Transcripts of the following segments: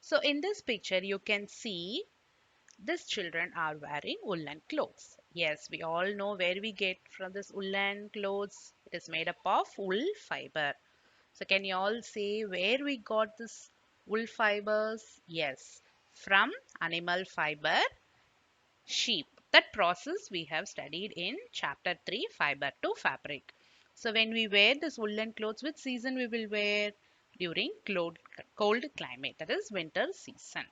So in this picture, you can see these children are wearing woolen clothes. Yes, we all know where we get from this woolen clothes. It is made up of wool fiber. So can you all say where we got this wool fibers? Yes, from animal fiber, sheep. That process we have studied in chapter 3, fiber to fabric. So when we wear this woolen clothes, which season we will wear? During cold climate, that is winter season.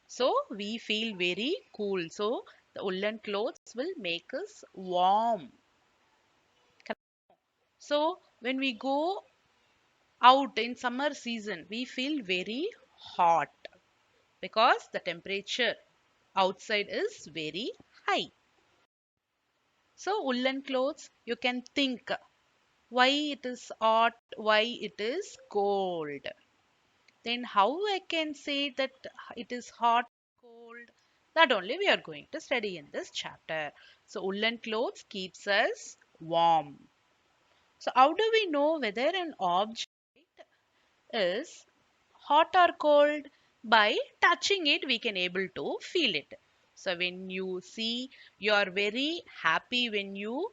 So we feel very cool. So the woolen clothes will make us warm. So when we go out in summer season, we feel very hot because the temperature outside is very high. So woolen clothes, you can think why it is hot, why it is cold. Then how I can say that it is hot, cold? That only we are going to study in this chapter. So woolen clothes keeps us warm. So how do we know whether an object is hot or cold? By touching it we can able to feel it. So when you see, you are very happy when you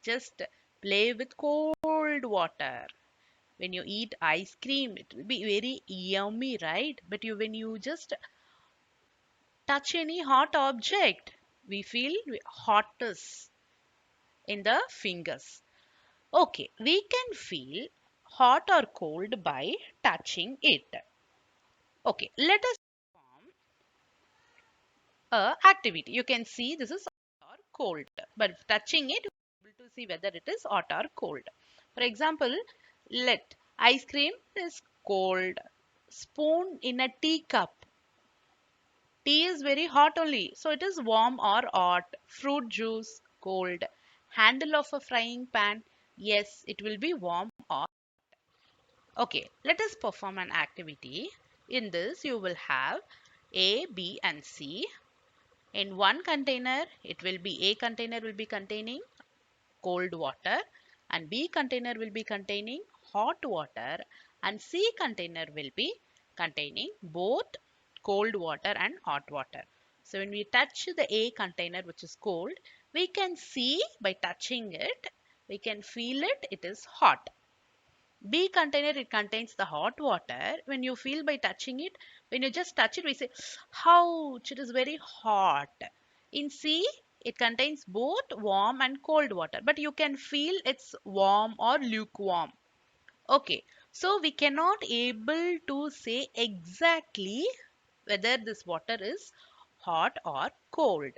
just play with cold water. When you eat ice cream, it will be very yummy, right? But you, when you just touch any hot object, we feel hotness in the fingers. Okay, we can feel hot or cold by touching it. Okay, let us perform a activity. You can see this is hot or cold, but touching it, you will be able to see whether it is hot or cold. For example, let ice cream is cold. Spoon in a teacup. Tea is very hot only, so it is warm or hot. Fruit juice, cold. Handle of a frying pan, yes, it will be warm or. Okay, let us perform an activity. In this, you will have A, B, and C. In one container, it will be A container will be containing cold water, and B container will be containing hot water, and C container will be containing both cold water and hot water. So when we touch the A container, which is cold, we can see by touching it, we can feel it, it is hot. B container, it contains the hot water. When you feel by touching it, when you just touch it, we say, ouch, it is very hot. In C, it contains both warm and cold water, but you can feel it's warm or lukewarm. Okay, so we cannot able to say exactly whether this water is hot or cold.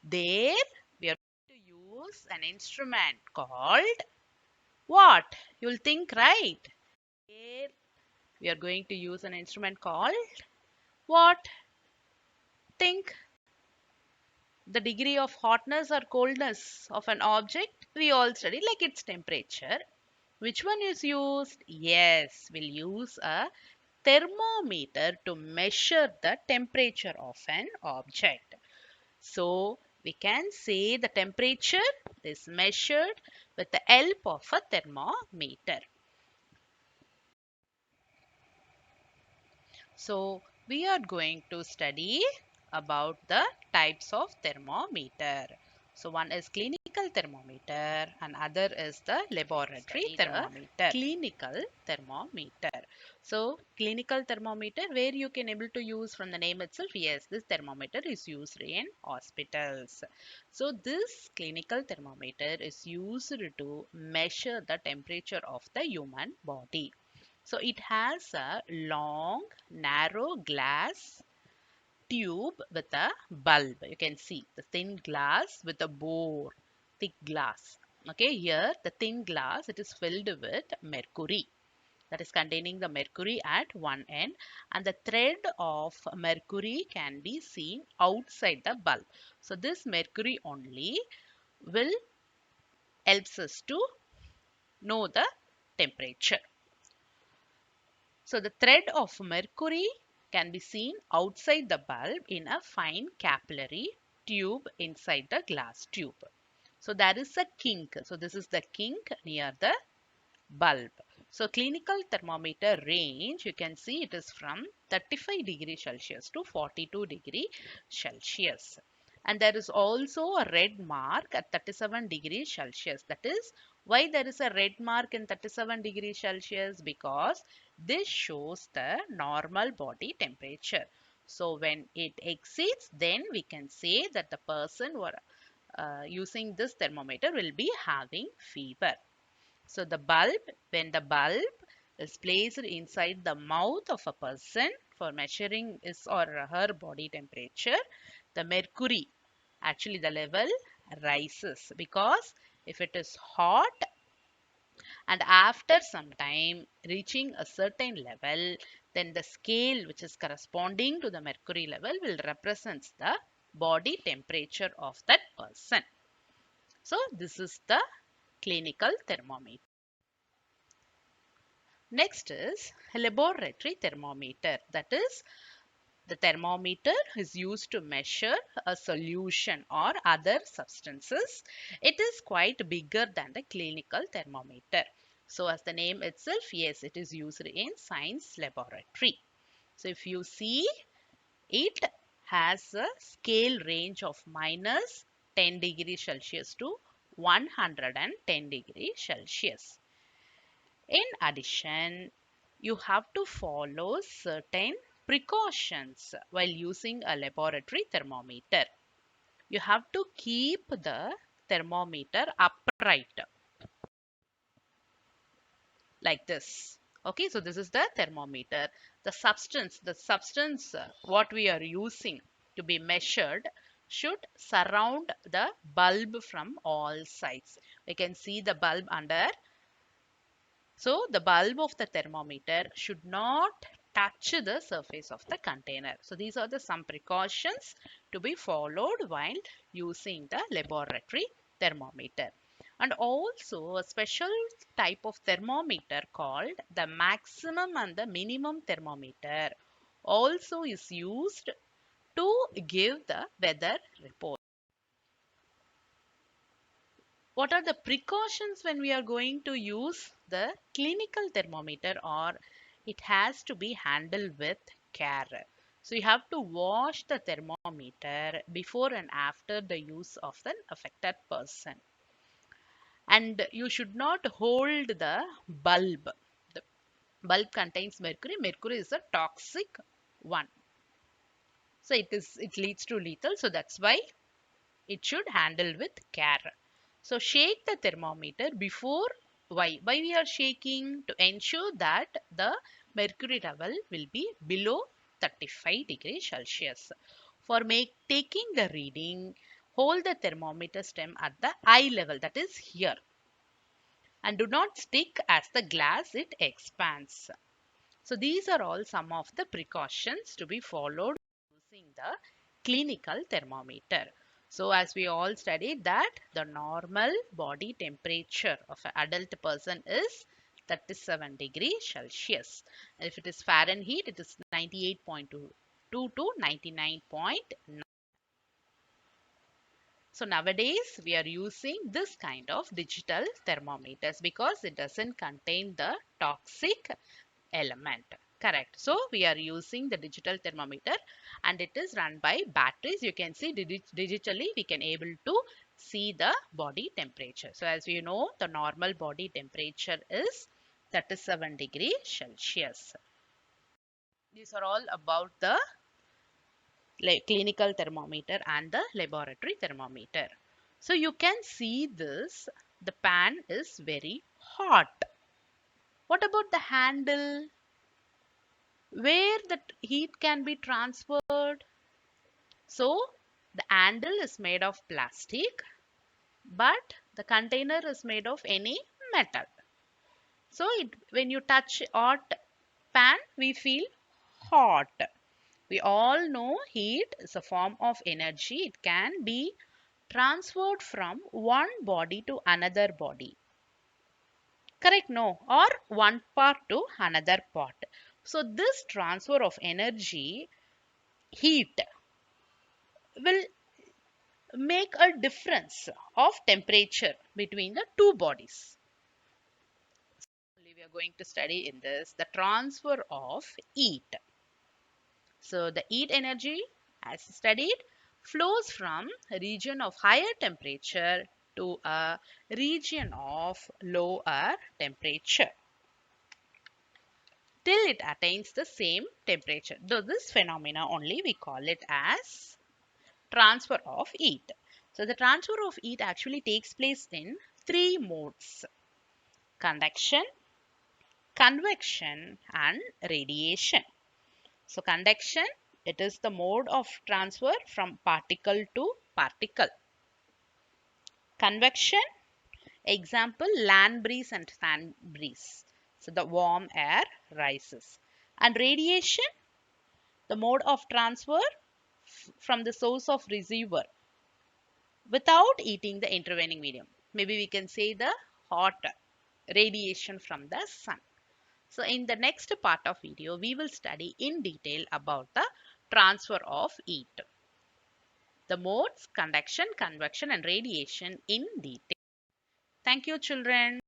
There, we are going to use an instrument called what? You'll think, right? Here we are going to use an instrument called what? Think. The degree of hotness or coldness of an object we all study like its temperature. Which one is used? Yes, we'll use a thermometer to measure the temperature of an object. So we can say the temperature is measured with the help of a thermometer. So we are going to study about the types of thermometer. So one is clinical thermometer and other is the laboratory thermometer. Clinical thermometer. So clinical thermometer where you can able to use from the name itself. Yes, this thermometer is used in hospitals. So this clinical thermometer is used to measure the temperature of the human body. So it has a long, narrow glass tube with a bulb. You can see the thin glass with a bore, thick glass. Okay, here the thin glass, it is filled with mercury. That is containing the mercury at one end, and the thread of mercury can be seen outside the bulb. So this mercury only will helps us to know the temperature. So the thread of mercury can be seen outside the bulb in a fine capillary tube inside the glass tube. So there is a kink. So this is the kink near the bulb. So clinical thermometer range, you can see it is from 35 degrees Celsius to 42 degrees Celsius. And there is also a red mark at 37 degrees Celsius. That is why there is a red mark in 37 degrees Celsius, because this shows the normal body temperature. So when it exceeds, then we can say that the person who are using this thermometer will be having fever. So when the bulb is placed inside the mouth of a person for measuring his or her body temperature, the mercury, actually the level rises, because if it is hot and after some time reaching a certain level, then the scale which is corresponding to the mercury level will represent the body temperature of that person. So this is the clinical thermometer. Next is laboratory thermometer. That is, the thermometer is used to measure a solution or other substances. It is quite bigger than the clinical thermometer. So as the name itself, yes, it is used in science laboratory. So if you see, it has a scale range of minus 10 degrees Celsius to 110 degrees Celsius. In addition, you have to follow certain precautions while using a laboratory thermometer. You have to keep the thermometer upright like this. Okay, so this is the thermometer. The substance what we are using to be measured should surround the bulb from all sides. We can see the bulb under. So the bulb of the thermometer should not touch the surface of the container. So these are the some precautions to be followed while using the laboratory thermometer. And also a special type of thermometer called the maximum and the minimum thermometer also is used to give the weather report. What are the precautions when we are going to use the clinical thermometer, or it has to be handled with care? So you have to wash the thermometer before and after the use of the affected person. And you should not hold the bulb. The bulb contains mercury. Mercury is a toxic one. So it leads to lethal. So that's why it should handle with care. So shake the thermometer before. Why we are shaking? To ensure that the mercury level will be below 35 degrees Celsius. For taking the reading, hold the thermometer stem at the eye level, that is here, and do not stick as the glass it expands. So these are all some of the precautions to be followed using the clinical thermometer. So as we all studied that the normal body temperature of an adult person is 37 degrees Celsius. And if it is Fahrenheit, it is 98.2 to 99.9. So nowadays we are using this kind of digital thermometers because it doesn't contain the toxic element. Correct. So we are using the digital thermometer and it is run by batteries. You can see digitally we can able to see the body temperature. So as you know, the normal body temperature is 37 degrees Celsius. These are all about the clinical thermometer and the laboratory thermometer. So you can see this, the pan is very hot. What about the handle? Where the heat can be transferred? So the handle is made of plastic, but the container is made of any metal. So when you touch hot pan, we feel hot. We all know heat is a form of energy. It can be transferred from one body to another body. Correct? No. Or one part to another part. So this transfer of energy, heat, will make a difference of temperature between the two bodies. We are going to study in this the transfer of heat. So the heat energy, as studied, flows from a region of higher temperature to a region of lower temperature till it attains the same temperature. So this phenomena only we call it as transfer of heat. So the transfer of heat actually takes place in three modes: conduction, convection, and radiation. So conduction, it is the mode of transfer from particle to particle. Convection, example land breeze and fan breeze. So the warm air rises. And radiation, the mode of transfer from the source of receiver without heating the intervening medium. Maybe we can say the hot radiation from the sun. So in the next part of video, we will study in detail about the transfer of heat, the modes, conduction, convection, and radiation in detail. Thank you, children.